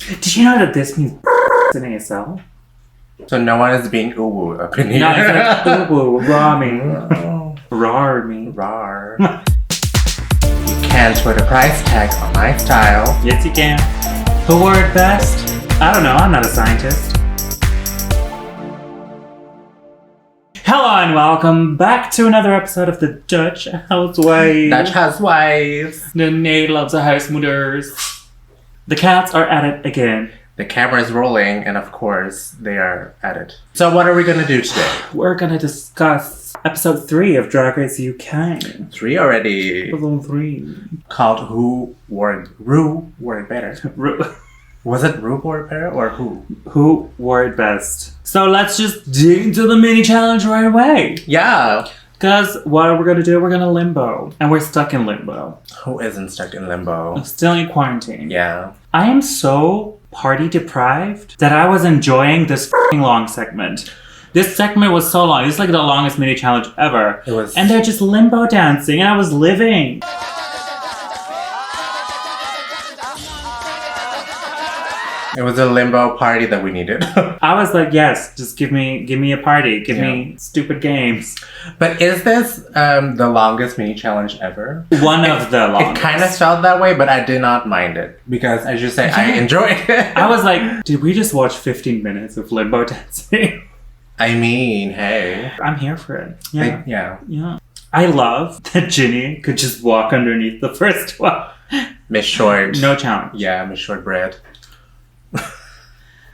Did you know that this means in ASL? So no one is being uwu up in here. No, it's like uwu, raw me. Rar me. Rar. You can't put a price tag on my style. Yes, you can. Who wore it best? I don't know, I'm not a scientist. Hello and welcome back to another episode of the Dutch Housewives. Dutch Housewives. The Nederlandse huismoeders. The cats are at it again. The camera's rolling, and of course, they are at it. So what are we going to do today? We're going to discuss episode 3 of Drag Race UK. 3 already. Episode 3. Called Rue Wore It Better. Was it Rue Wore It Better or Who? Who wore it best? So let's just dig into the mini challenge right away. Yeah. Because what are we going to do? We're going to limbo. And we're stuck in limbo. Who isn't stuck in limbo? I'm still in quarantine. Yeah. I am so party deprived that I was enjoying this f***ing long segment. This segment was so long. It's like the longest mini challenge ever. It was. And they're just limbo dancing and I was living. It was a limbo party that we needed. I was like, yes, just give me a party. Give me stupid games. But is this the longest mini challenge ever? One of the longest. It kind of felt that way, but I did not mind it. Because, as you say, I enjoyed it. I was like, did we just watch 15 minutes of limbo dancing? I mean, hey. I'm here for it. Yeah. Yeah. I love that Ginny could just walk underneath the first one. Miss Short. No challenge. Yeah, Miss Shortbread.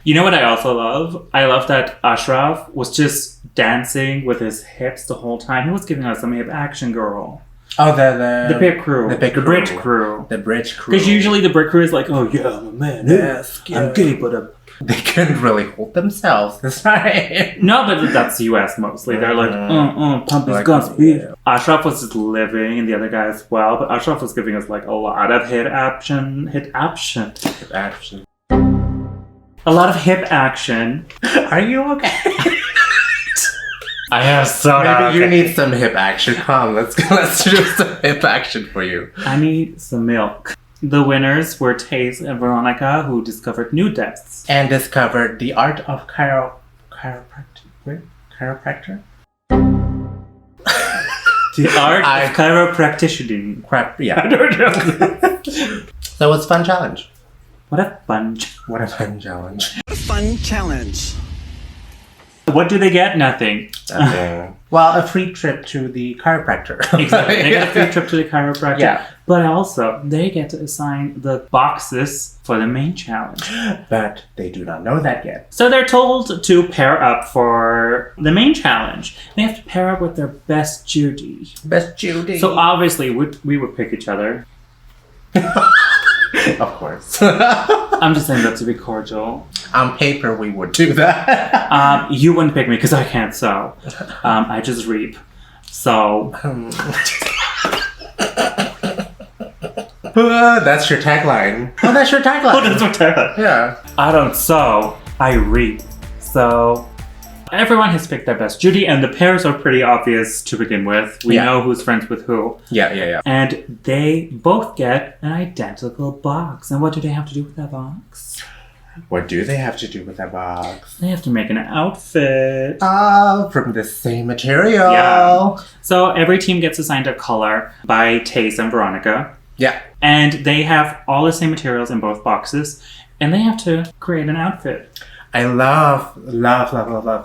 You know what I also love? I love that Ashraf was just dancing with his hips the whole time. He was giving us some hip action, girl. Oh, the pit crew. The Brit crew. The Brit crew. Because usually the Brit crew is like, oh yeah, I'm a man. Yes, I'm gay, but they couldn't really hold themselves this time. No, but that's US mostly. They're like, pump his guns, beef. Yeah. Ashraf was just living, and the other guy as well. But Ashraf was giving us like a lot of hip action. A lot of hip action. Are you okay? I am so Maybe you need some hip action. Come, let's do some hip action for you. I need some milk. The winners were Tayce and Veronica, who discovered new depths. And discovered the art of chiropractor? The art of chiropracticing. Yeah. I don't know. So it was a fun challenge. What a fun challenge. A fun challenge. What do they get? Nothing. Well, a free trip to the chiropractor. Exactly. They get a free trip to the chiropractor. Yeah. But also, they get to assign the boxes for the main challenge. But they do not know that yet. So they're told to pair up for the main challenge. They have to pair up with their best Judy. Best Judy. So obviously, we would pick each other. Of course. I'm just saying that to be cordial. On paper, we would do that. You wouldn't pick me because I can't sew. I just reap. So. That's your tagline. Oh, that's your tagline. Oh, that's my tagline. Yeah. I don't sew. I reap. So. Everyone has picked their best Judy, and the pairs are pretty obvious to begin with. We know who's friends with who. Yeah. And they both get an identical box. And what do they have to do with that box? What do they have to do with that box? They have to make an outfit. From the same material. Yeah. So every team gets assigned a color by Tayce and Veronica. Yeah. And they have all the same materials in both boxes. And they have to create an outfit. I love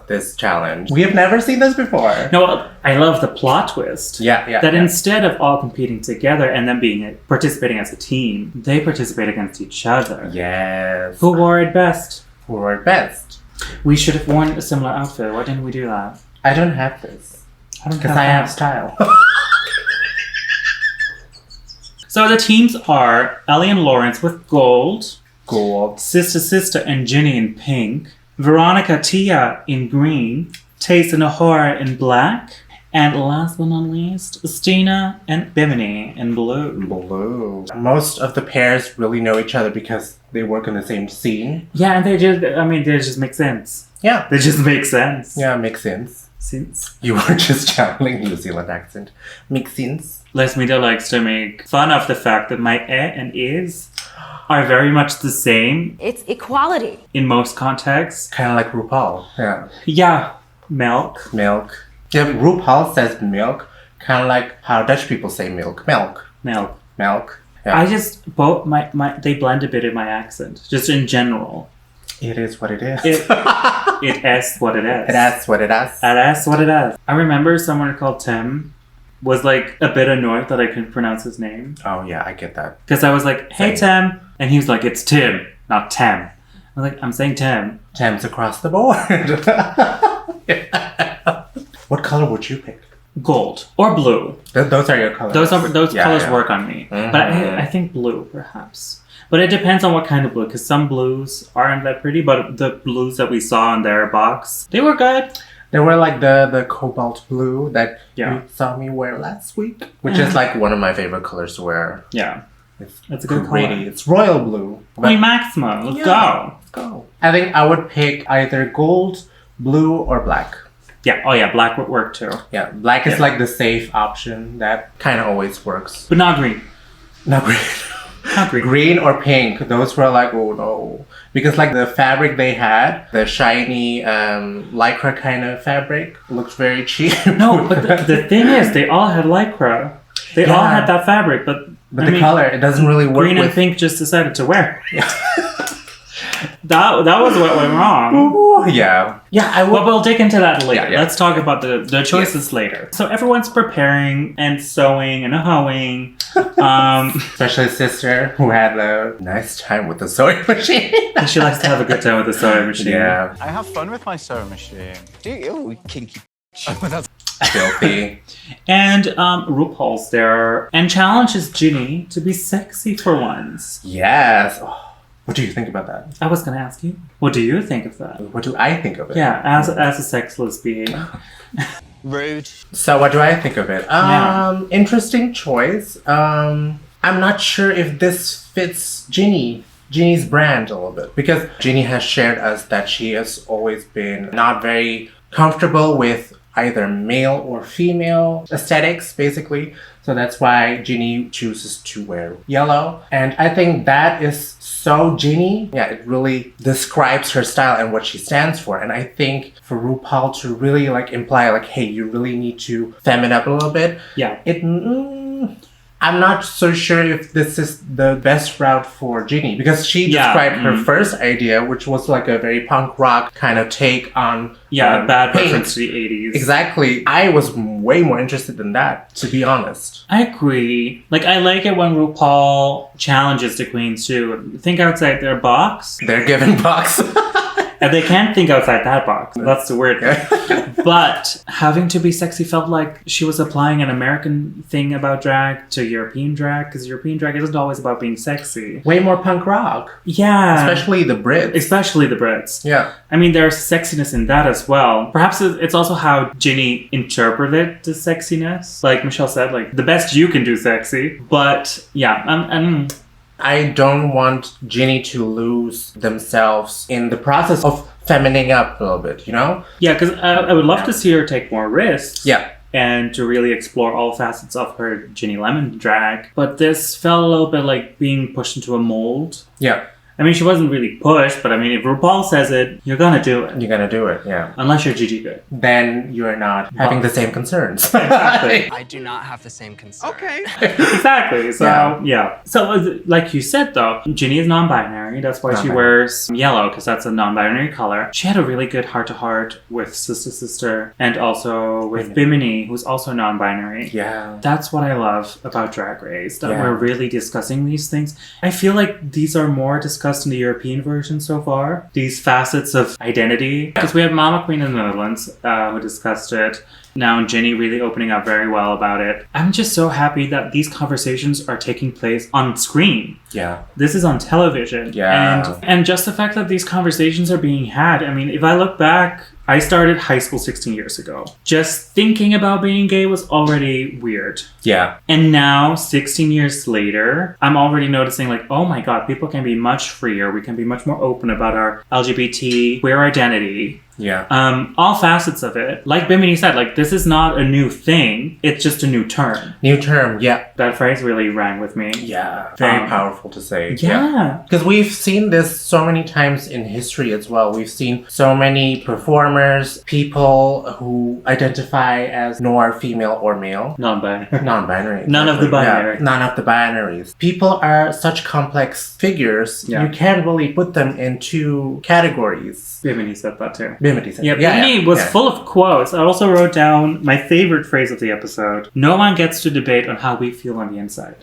this challenge. We have never seen this before. No, I love the plot twist. Yeah. That instead of all competing together and then participating as a team, they participate against each other. Yes. Who wore it best? Who wore it best? We should have worn a similar outfit. Why didn't we do that? I don't have this. Because I have style. So the teams are Ellie and Lawrence with gold. Gold. Sister and Ginny in pink. Veronica Tia in green. Tayce and Ahora in black. And last but not least, Asttina and Bimini in blue. Most of the pairs really know each other because they work in the same scene. Yeah, and they just make sense. Yeah. They just make sense. Yeah, makes sense. Since you were just channeling New Zealand accent. Makes sense. Lesmita likes to make fun of the fact that my and is are very much the same It's equality. in most contexts. Kind of like RuPaul. Yeah. Yeah, milk. Milk. Yeah, RuPaul says milk, kind of like how Dutch people say milk. Milk. Milk. Milk. Yeah. I just both they blend a bit in my accent, just in general. It is what it is. It is what it is. It is what it is. It is what it is. I remember someone called Tim was like a bit annoyed that I couldn't pronounce his name Oh yeah, I get that. because I was like, "Hey Same. Tim," and he was like, "It's Tim, not Tem." I was like, "I'm saying Tim." Gems across the board. What color would you pick? Gold or blue. Those are your colors. Those Yeah, colors yeah. work on me. Mhm. But I think blue, perhaps. But it depends on what kind of blue, because some blues aren't that pretty, but the blues that we saw in their box, they were good. They were like the cobalt blue that Yeah. you saw me wear last week, which is like one of my favorite colors to wear. Yeah. It's That's a good pretty. color. It's royal blue. Queen Maxima, let's Yeah. go. Let's go. I think I would pick either gold, blue, or black. Yeah, oh yeah, black would work too. Yeah, black is Yeah. like the safe option that kind of always works. But not green. No, green. Not green. Green or pink, those were like, oh no. Because like the fabric they had, the shiny lycra kind of fabric, looked very cheap. No, but the thing is, they all had lycra. They all Yeah. had that fabric, but But I the mean, color, it doesn't really work green and with... pink just decided to wear it. That was what went wrong. Ooh, yeah. Yeah, I But would... we'll dig into that later. Yeah, yeah. Let's talk about the choices later. So everyone's preparing and sewing and hoeing. Especially sister who had a nice time with the sewing machine. She likes to have a good time with the sewing machine. Yeah, I have fun with my sewing machine. Do you, kinky? filthy. And RuPaul's there and challenges Ginny to be sexy for once. Yes. Oh, what do you think about that? I was gonna ask you, what do you think of that? What do I think of it? Yeah, as a sexless being. Rude. So what do I think of it? Yeah. Interesting choice. I'm not sure if this fits Ginny's brand a little bit, because Ginny has shared us that she has always been not very comfortable with either male or female aesthetics, basically. So that's why Ginny chooses to wear yellow. And I think that is so Ginny. Yeah, it really describes her style and what she stands for. And I think for RuPaul to really like imply like, hey, you really need to feminine up a little bit. Yeah. I'm not so sure if this is the best route for Ginny, because she Yeah, described her first idea, which was like a very punk rock kind of take on Yeah, a bad paint. reference to the 80s. Exactly. I was way more interested in that, to be honest. I agree. Like, I like it when RuPaul challenges the queens to think outside their box. They're given box. And they can't think outside that box. That's the weird thing. But having to be sexy felt like she was applying an American thing about drag to European drag, because European drag isn't always about being sexy. Way more punk rock. Yeah. Especially the Brits. Especially the Brits. Yeah. I mean, there's sexiness in that as well. Perhaps it's also how Ginny interpreted the sexiness. Like Michelle said, like, the best you can do sexy. But, yeah, I don't want Ginny to lose themselves in the process of femining up a little bit, you know? yeah, because I would love to see her take more risks. Yeah. And to really explore all facets of her Ginny Lemon drag. But this felt a little bit like being pushed into a mold. Yeah. I mean, she wasn't really pushed, but I mean, if RuPaul says it, you're gonna do it. You're gonna do it, yeah. Unless you're Gigi Good. Then you're not having the same concerns. Exactly. I do not have the same concern. Okay. Exactly. So, yeah. So, like you said, though, Ginny is non-binary. That's why she Non-binary. wears yellow, because that's a non-binary color. She had a really good heart-to-heart with Sister, and also with Bimini, who's also non-binary. Yeah. That's what I love about Drag Race, that Yeah. we're really discussing these things. I feel like these are more discussed in the European version so far. These facets of identity. Because we have Mama Queen in the Netherlands who discussed it. Now Ginny really opening up very well about it. I'm just so happy that these conversations are taking place on screen. Yeah. This is on television. Yeah. And just the fact that these conversations are being had. I mean, if I look back, I started high school 16 years ago. Just thinking about being gay was already weird. Yeah. And now, 16 years later, I'm already noticing like, oh my god, people can be much freer. We can be much more open about our LGBT queer identity. Yeah. All facets of it. Like Bimini said, like, this is not a new thing. It's just a new term. New term, yeah. That phrase really rang with me. Yeah. Very powerful to say. Yeah. Because we've seen this so many times in history as well. We've seen so many performers, people who identify as nor female or male. Non-binary. Non-binary. None of the binary. Yeah, none of the binaries. People are such complex figures. Yeah. You can't really put them into categories. Bimini said that too. Bimini said Yeah, Bimini was full of quotes. I also wrote down my favorite phrase of the episode. No one gets to debate on how we feel on the inside.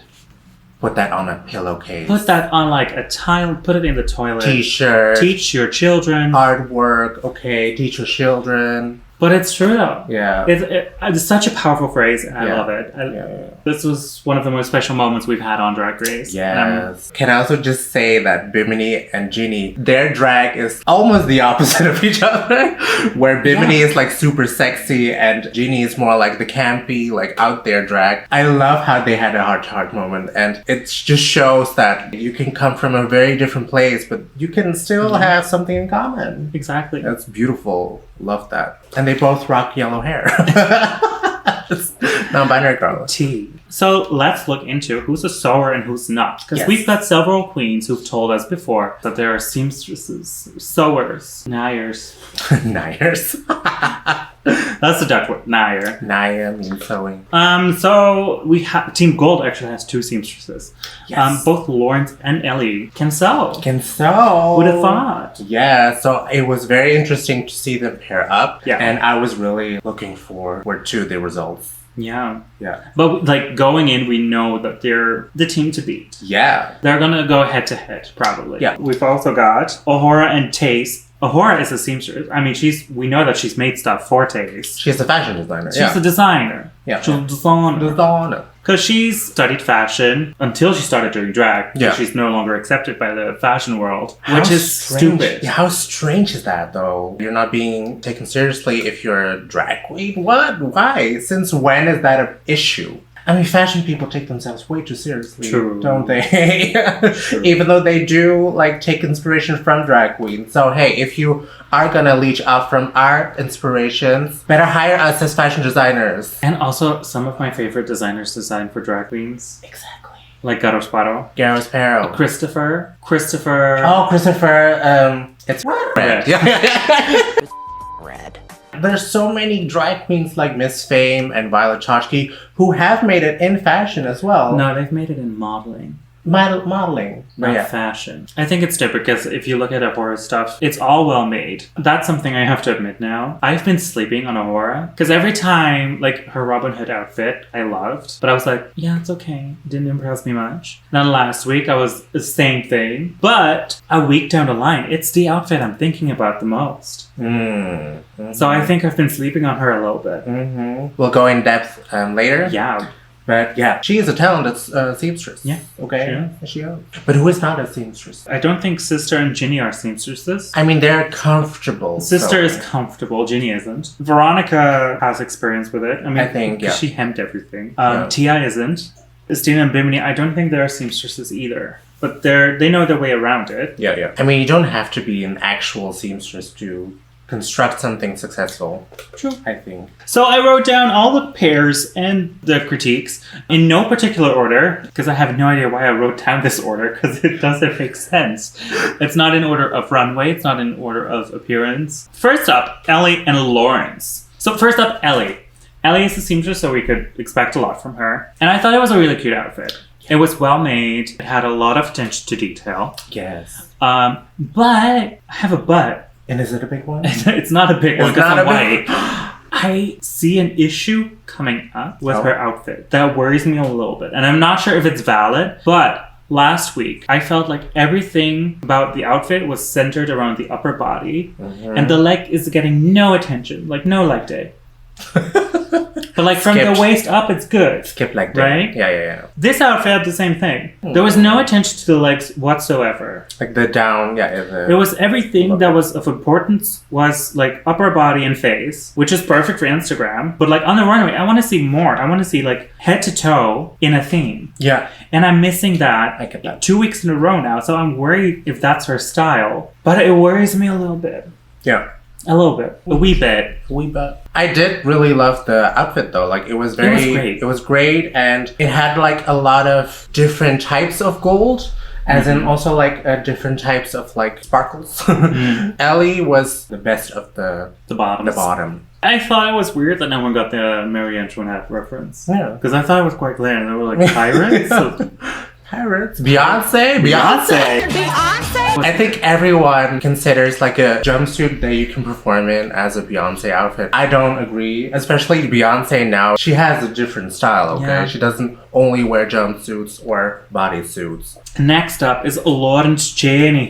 Put that on a pillowcase. Put that on like a tile, put it in the toilet. T-shirt. Teach your children. Hard work. Okay, teach your children. But it's true though. Yeah. It's such a powerful phrase and I Yeah. love it. Yeah. This was one of the most special moments we've had on Drag Race. Yes. Can I also just say that Bimini and Ginny, their drag is almost the opposite of each other. Where Bimini is like super sexy and Ginny is more like the campy, like out there drag. I love how they had a heart-to-heart moment, and it just shows that you can come from a very different place, but you can still have something in common. Exactly. That's beautiful. Love that. And they both rock yellow hair. Non-binary girl. T. So let's look into who's a sewer and who's not. Because Yes. we've got several queens who've told us before that there are seamstresses, sewers, nyers. Nyers. That's the Dutch word, nyer. Naya means sewing. So we have Team Gold actually has two seamstresses. Yes. Both Lawrence and Ellie can sew. Can sew. Would have thought. Yeah, so it was very interesting to see them pair up. Yeah. And I was really looking forward to the results. Yeah. Yeah. But like going in, we know that they're the team to beat. Yeah. They're gonna go head to head, probably. Yeah. We've also got Ahura and Tayce. Ahura is a seamstress. I mean, we know that she's made stuff for Tayce. She's a fashion designer. She's a designer. Yeah. She's a designer. Designer. Because she's studied fashion until she started doing drag. Yeah. She's no longer accepted by the fashion world, which is strange. stupid. Yeah, how strange is that, though? You're not being taken seriously if you're a drag queen? What? Why? Since when is that an issue? I mean, fashion people take themselves way too seriously, True. don't they? Even though they do, like, take inspiration from drag queens. So, hey, if you are gonna leech out from our inspirations, better hire us as fashion designers. And also, some of my favorite designers designed for drag queens. Exactly. Like Gato Sparo. Gareth Sparrow. Christopher. Oh, Christopher, it's red. Yeah. Red. There's so many drag queens like Miss Fame and Violet Chachki who have made it in fashion as well. No, they've made it in modeling. Modeling. Not Yeah. fashion. I think it's different because if you look at Ahura's stuff, it's all well made. That's something I have to admit now. I've been sleeping on Ahura because every time, like her Robin Hood outfit, I loved, but I was like, yeah, it's okay. It didn't impress me much. Then last week, I was the same thing, but a week down the line, it's the outfit I'm thinking about the most. So I think I've been sleeping on her a little bit. We'll go in depth later. Yeah. But yeah, she is a talented seamstress. Yeah, Okay. She is. But who is not a seamstress? I don't think Sister and Ginny are seamstresses. I mean, they're comfortable. Sister is sewing. comfortable. Ginny isn't. Veronica has experience with it. I mean, I think, yeah. she hemmed everything. Yeah. Tia isn't. Asttina and Bimini, I don't think they're seamstresses either. But they know their way around it. Yeah. I mean, you don't have to be an actual seamstress to construct something successful. True. I think. So I wrote down all the pairs and the critiques in no particular order, because I have no idea why I wrote down this order, because it doesn't make sense. It's not in order of runway. It's not in order of appearance. First up, Ellie and Lawrence. So first up, Ellie. Ellie is a seamstress, so we could expect a lot from her. And I thought it was a really cute outfit. It was well made. It had a lot of attention to detail. Yes. But I have a but. And is it a big one? It's not a big one It's because not I'm a big- white. I see an issue coming up with her outfit that worries me a little bit. And I'm not sure if it's valid, but last week I felt like everything about the outfit was centered around the upper body. And the leg is getting no attention, like no leg day. But like from Skipped. the waist up, it's good. Skip like that. Right? Yeah. This outfit had the same thing. There was no attention to the legs whatsoever. Like the down, It was everything that was of importance was like upper body and face, which is perfect for Instagram. But like on the runway, I want to see more. I want to see like head to toe in a theme. Yeah. And I'm missing that, I get that. 2 weeks in a row now. So I'm worried if that's her style. But it worries me a little bit. Yeah. A little bit. A wee bit. I did really love the outfit though. Like it was great. It was great, and it had like a lot of different types of gold. As in also like different types of like sparkles. Ellie was the best of the bottom. I thought it was weird that no one got the Marie Antoinette reference. Yeah. Because I thought it was quite clear and they were like pirates. Pirates. Beyonce. I think everyone considers like a jumpsuit that you can perform in as a Beyonce outfit. I don't agree. Especially Beyonce now. She has a different style, okay? Yeah. She doesn't only wear jumpsuits or bodysuits. Next up is Lawrence Chaney.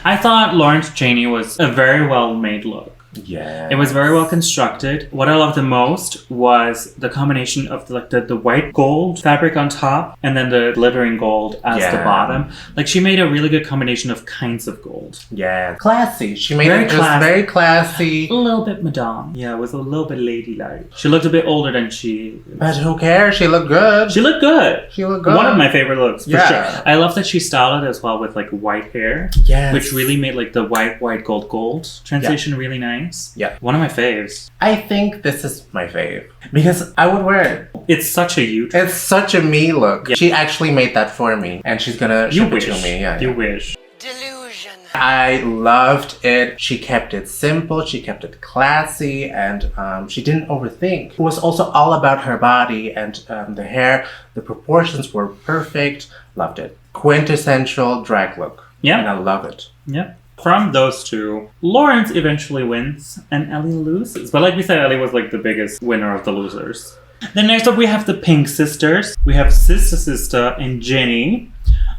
I thought Lawrence Chaney was a very well made look. Yeah. It was very well constructed. What I loved the most was the combination of the white gold fabric on top and then the glittering gold as the bottom. Like she made a really good combination of kinds of gold. Yeah. Classy. She made it just very classy. A little bit madame. Yeah, it was a little bit ladylike. She looked a bit older than she... But who cares? She looked good. One of my favorite looks, for sure. I love that she styled it as well with like white hair. Yes. Which really made like the white gold transition really nice. Yeah. One of my faves. I think this is my fave. Because I would wear it. It's such a you. It's such a me look. Yeah. She actually made that for me. And she's gonna ship it to me. Yeah, you wish. Delusion. I loved it. She kept it simple. She kept it classy. And she didn't overthink. It was also all about her body. And the hair. The proportions were perfect. Loved it. Quintessential drag look. Yeah. And I love it. Yeah. From those two, Lawrence eventually wins and Ellie loses. But like we said, Ellie was like the biggest winner of the losers. Then next up we have the Pink Sisters. We have Sister and Ginny.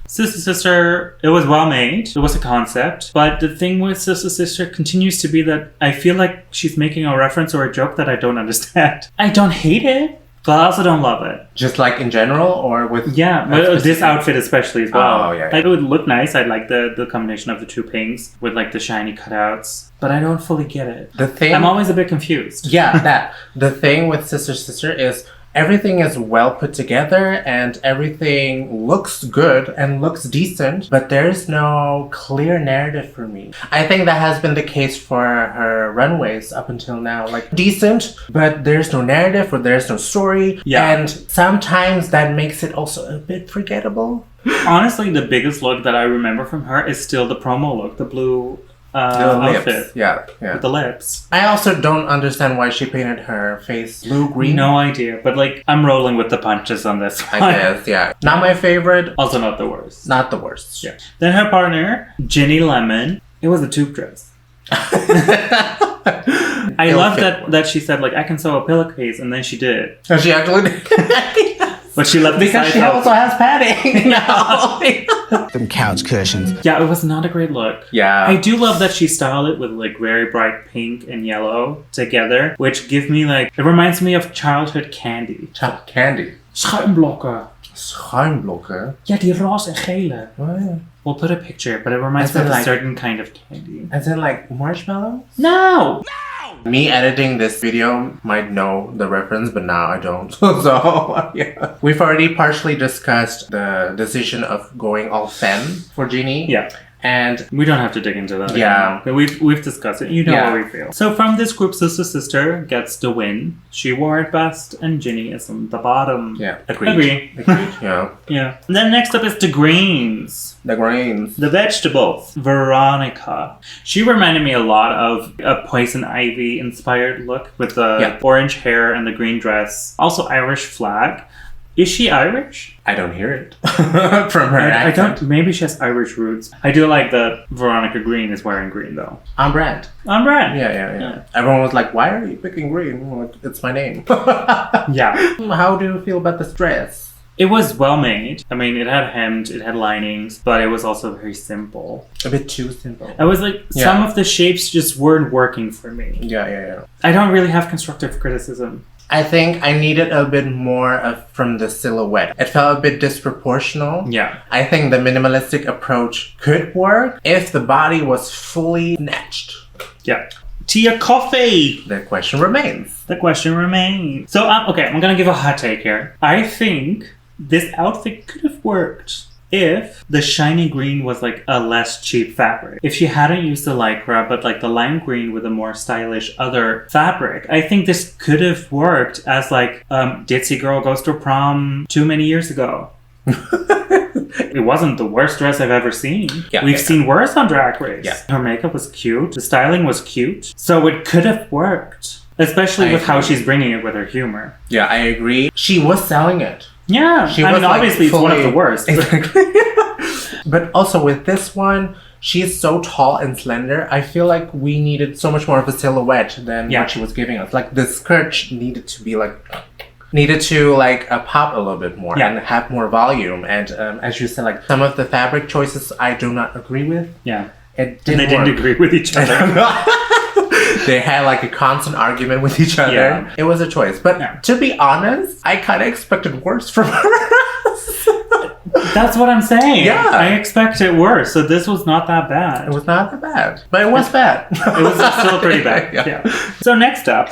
Sister, it was well made. It was a concept. But the thing with Sister continues to be that I feel like she's making a reference or a joke that I don't understand. I don't hate it. But I also don't love it. Just like in general or with... Yeah, this outfit especially as well. Oh, yeah. Like, it would look nice. I like the combination of the two pinks with like the shiny cutouts. But I don't fully get it. I'm always a bit confused. Yeah, the thing with Sister is everything is well put together and everything looks good and looks decent, but there's no clear narrative for me. I think that has been the case for her runways up until now. Like, decent, but there's no narrative or there's no story. Yeah. And sometimes that makes it also a bit forgettable. Honestly, the biggest look that I remember from her is still the promo look, the blue... outfit. Yeah. With the lips. I also don't understand why she painted her face blue-green. No idea, but like, I'm rolling with the punches on this one. I guess, yeah. Not my favorite. Also not the worst. Not the worst. Yeah. Then her partner, Ginny Lemon. It was a tube dress. I love that she said like, I can sew a pillowcase, and then she did. And she actually did. But she left because she also has padding now. Them couch cushions. Yeah, it was not a great look. Yeah. I do love that she styled it with like very bright pink and yellow together, which give me like, it reminds me of childhood candy. Candy? Schuimblokken. Schuimblokken? Ja, die roze en gele. Oh, yeah. We'll put a picture, but it reminds me of a certain kind of candy. As in like marshmallows? No! Me editing this video might know the reference, but now I don't. So, yeah. We've already partially discussed the decision of going all femme for Ginny. Yeah. And we don't have to dig into that. Yeah. But we've discussed it. You know how we feel. So from this group, Sister gets the win. She wore it best, and Ginny is on the bottom. Yeah. Agreed. Yeah. Yeah. And then next up is the greens. The vegetables. Veronica. She reminded me a lot of a Poison Ivy inspired look with the orange hair and the green dress. Also Irish flag. Is she Irish? I don't hear it from her accent. I don't. Maybe she has Irish roots. I do like that Veronica Green is wearing green though. On brand. Yeah. Everyone was like, "Why are you picking green?" I'm like, it's my name. Yeah. How do you feel about this dress? It was well made. I mean, it had hems, it had linings, but it was also very simple. A bit too simple. I was like, some of the shapes just weren't working for me. Yeah. I don't really have constructive criticism. I think I needed a bit more from the silhouette. It felt a bit disproportional. Yeah. I think the minimalistic approach could work if the body was fully snatched. Yeah. Tia Kofi! The question remains. So, okay, I'm gonna give a hot take here. I think this outfit could have worked if the shiny green was like a less cheap fabric. If she hadn't used the lycra, but like the lime green with a more stylish other fabric, I think this could have worked as like ditzy girl goes to prom too many years ago. It wasn't the worst dress I've ever seen. We've seen worse on Drag Race. Her makeup was cute. The styling was cute. So it could have worked. Especially with how she's bringing it with her humor. Yeah, I agree. She was selling it. Yeah. I mean, obviously it's one of the worst. Exactly. But also with this one, she's so tall and slender. I feel like we needed so much more of a silhouette than what she was giving us. Like the skirt needed to pop a little bit more and have more volume. And as you said, like some of the fabric choices I do not agree with. Yeah. They didn't agree with each other. They had like a constant argument with each other. Yeah. It was a choice. But to be honest, I kind of expected worse from her. That's what I'm saying. Yeah. I expected worse. So this was not that bad. It was not that bad. But it was bad. It was still pretty bad. Yeah. So next up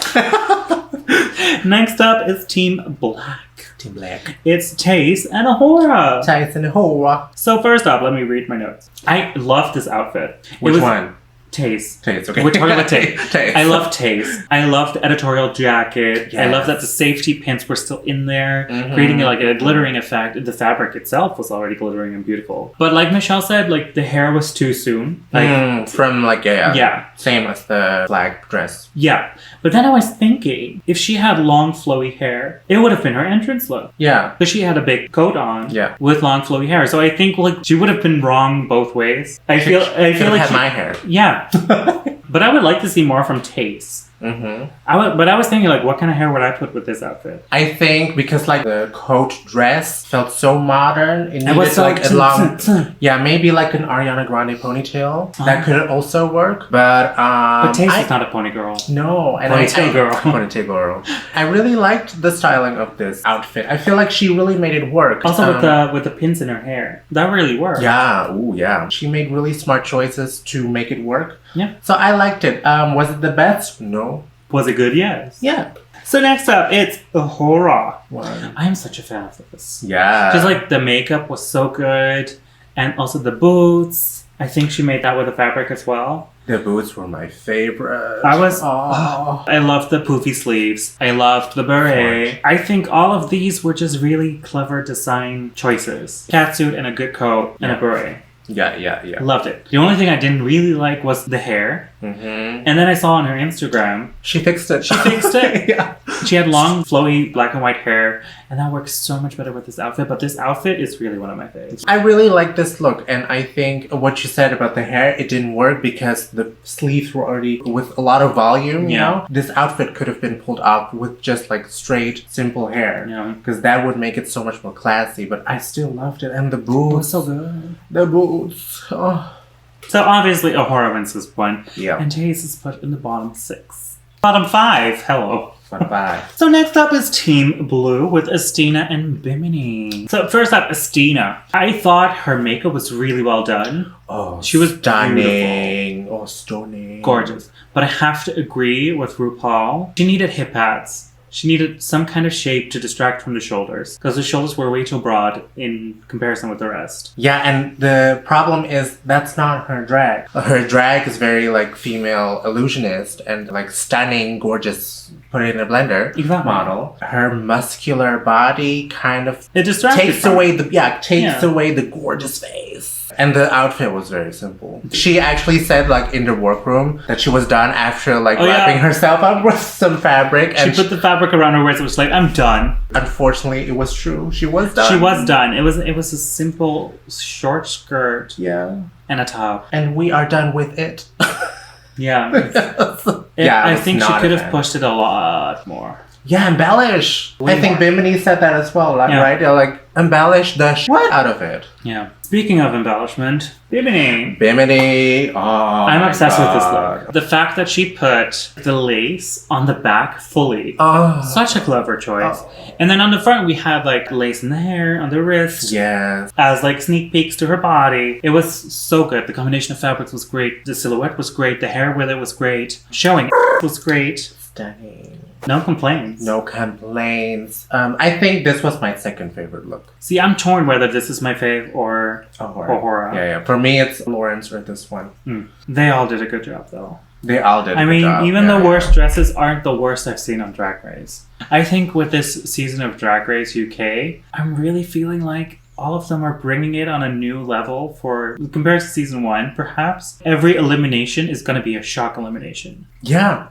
is Team Black. Team Black. It's Tayce and Ahura. Tayce and Ahura. So first up, let me read my notes. I love this outfit. Which one? Tayce. Tayce, okay. We're talking about Tayce. Tayce. I love Tayce. I love the editorial jacket. Yes. I love that the safety pins were still in there, creating like a glittering effect. The fabric itself was already glittering and beautiful. But like Michelle said, like the hair was too soon. Like from like same as the black dress. Yeah. But then I was thinking, if she had long flowy hair, it would have been her entrance look. Yeah. But she had a big coat on with long flowy hair. So I think like she would have been wrong both ways. I feel like had my hair. Yeah. But I would like to see more from Tayce. But I was thinking, like, what kind of hair would I put with this outfit? I think because like the coat dress felt so modern, it needed so like a long, maybe like an Ariana Grande ponytail. That could also work, but Tayce is not a pony girl. No, and Ponytail girl. Ponytail girl. I really liked the styling of this outfit. I feel like she really made it work. Also with the pins in her hair, that really worked. Yeah, she made really smart choices to make it work. Yeah. So I liked it. Was it the best? No. Was it good? Yes. Yeah. So next up, it's Ahura. Wow. I am such a fan of this. Yeah. Just like the makeup was so good, and also the boots. I think she made that with the fabric as well. The boots were my favorite. I loved the poofy sleeves. I loved the beret. I think all of these were just really clever design choices. Catsuit and a good coat and a beret. Yeah. Loved it. The only thing I didn't really like was the hair. And then I saw on her Instagram, she fixed it. Yeah. She had long, flowy black and white hair, and that works so much better with this outfit. But this outfit is really one of my favorites. I really like this look, and I think what you said about the hair, it didn't work because the sleeves were already with a lot of volume, you know? This outfit could have been pulled off with just like straight, simple hair. Yeah. Because that would make it so much more classy, but I still loved it. And the boots. It was so good. The boots. Oh. So obviously Ahura wins this one. Yeah. And Tayce is put in the bottom 6. Bottom 5. Hello. Bye. So next up is Team Blue with Asttina and Bimini. So first up, Asttina. I thought her makeup was really well done. Oh, she was stunning. beautiful. Oh, stunning. Gorgeous. But I have to agree with RuPaul. She needed hip pads. She needed some kind of shape to distract from the shoulders, because the shoulders were way too broad in comparison with the rest. Yeah, and the problem is that's not her drag. Her drag is very like female illusionist and like stunning, gorgeous, put it in a blender model. Her muscular body kind of takes away the gorgeous face. And the outfit was very simple. She actually said, like, in the workroom that she was done after, like, wrapping herself up with some fabric. And she put the fabric around her waist and was like, I'm done. Unfortunately, it was true. She was done. She was done. It was a simple short skirt. Yeah. And a top. And we are done with it. Yeah. I think she could have pushed it a lot more. Yeah, embellish. I think Bimini said that as well, right? They're like, embellish the shit out of it. Yeah. Speaking of embellishment, Bimini. Oh, I'm obsessed with this look. The fact that she put the lace on the back fully. Oh. Such a clever choice. And then on the front, we had like lace in the hair, on the wrist. Yes. As like sneak peeks to her body. It was so good. The combination of fabrics was great. The silhouette was great. The hair with it was great. Showing was great. Stunning. No complaints. No complaints. I think this was my second favorite look. See, I'm torn whether this is my fave or Ahura. Ahura. Yeah. For me, it's Lawrence or this one. They all did a good job, though. They all did. I a good mean, job. even the worst dresses aren't the worst I've seen on Drag Race. I think with this season of Drag Race UK, I'm really feeling like all of them are bringing it on a new level for compared to season 1. Perhaps every elimination is going to be a shock elimination. Yeah.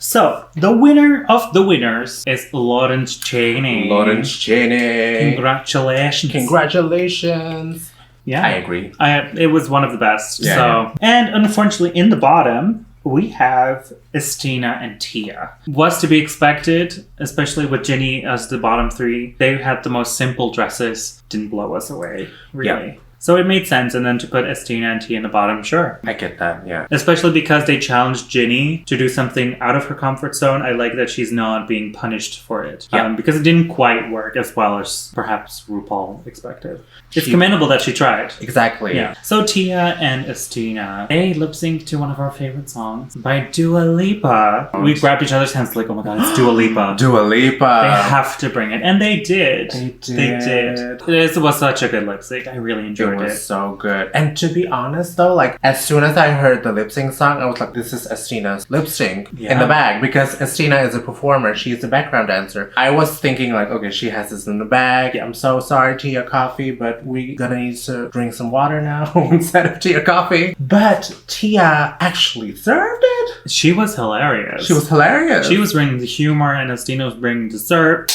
So the winner of the winners is Lawrence Chaney. Lawrence Chaney. Congratulations. Yeah, I agree. It was one of the best. Yeah. And unfortunately, in the bottom, we have Asttina and Tia. Was to be expected, especially with Ginny as the bottom 3. They had the most simple dresses. Didn't blow us away, really. Yeah. So it made sense, and then to put Asttina and Tia in the bottom, sure. I get that, yeah. Especially because they challenged Ginny to do something out of her comfort zone. I like that she's not being punished for it. Yeah. Because it didn't quite work as well as perhaps RuPaul expected. It's commendable that she tried. Exactly. Yeah. So Tia and Asttina, they lip sync to one of our favorite songs by Dua Lipa. We grabbed each other's hands like, oh my god, it's Dua Lipa. Dua Lipa. They have to bring it. And they did. They did. They did. This was such a good lip sync. I really enjoyed It was so good. And to be honest though, like as soon as I heard the lip sync song, I was like, this is Astina's lip sync in the bag, because Asttina is a performer. She's a background dancer. I was thinking like, okay, she has this in the bag. I'm so sorry, Tia Coffee, but we gonna need to drink some water now instead of Tia Coffee. But Tia actually served it. She was hilarious. She was hilarious. She was bringing the humor and Asttina was bringing dessert.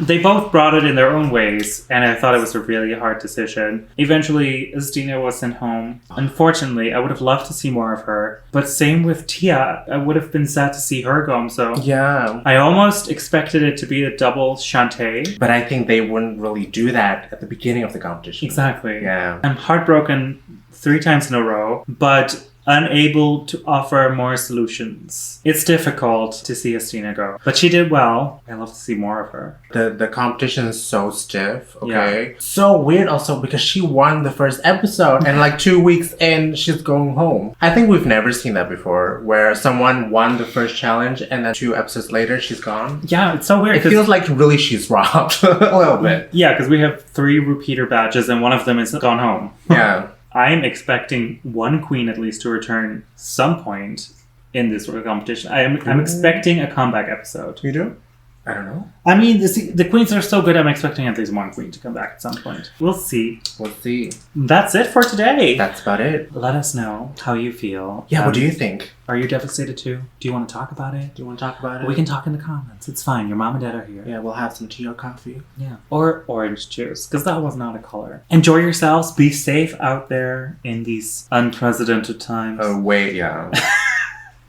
They both brought it in their own ways, and I thought it was a really hard decision. Eventually, Asttina was sent home. Unfortunately, I would have loved to see more of her, but same with Tia. I would have been sad to see her go, so Yeah. I almost expected it to be a double Chaney. But I think they wouldn't really do that at the beginning of the competition. Exactly. Yeah. I'm heartbroken 3 times in a row, but unable to offer more solutions. It's difficult to see Asttina go, but she did well. I love to see more of her. The competition is so stiff, okay? So weird also because she won the first episode and like 2 weeks in, she's going home. I think we've never seen that before, where someone won the first challenge and then 2 episodes later, she's gone. Yeah, it's so weird. It feels like really she's robbed a little bit. Yeah, because we have 3 repeater badges and one of them is gone home. Yeah. I'm expecting one queen at least to return some point in this competition. I'm expecting a comeback episode. You do? I don't know. I mean, the queens are so good, I'm expecting at least one queen to come back at some point. We'll see. We'll see. That's it for today. That's about it. Let us know how you feel. Yeah, what do you think? Are you devastated too? Do you want to talk about it? Do you want to talk about it? We can talk in the comments. It's fine. Your mom and dad are here. Yeah, we'll have some tea or coffee. Yeah. Or orange juice, because that was not a color. Enjoy yourselves. Be safe out there in these unprecedented times. Oh, wait, yeah.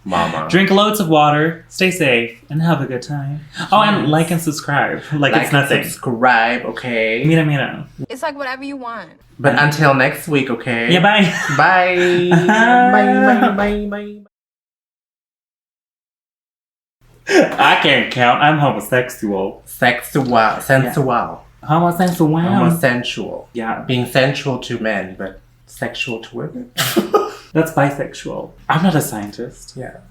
Mama. Drink loads of water, stay safe, and have a good time. Oh, and like and subscribe. Like it's nothing. Subscribe, okay? Mira, mira. It's like whatever you want. But until next week, okay? Yeah, bye. Bye. Bye, bye, bye, bye. I can't count. I'm homosexual. Sexual. Sensual. Homosexual. Homosexual. Yeah. Being sensual to men, but sexual to women. That's bisexual. I'm not a scientist. Yeah.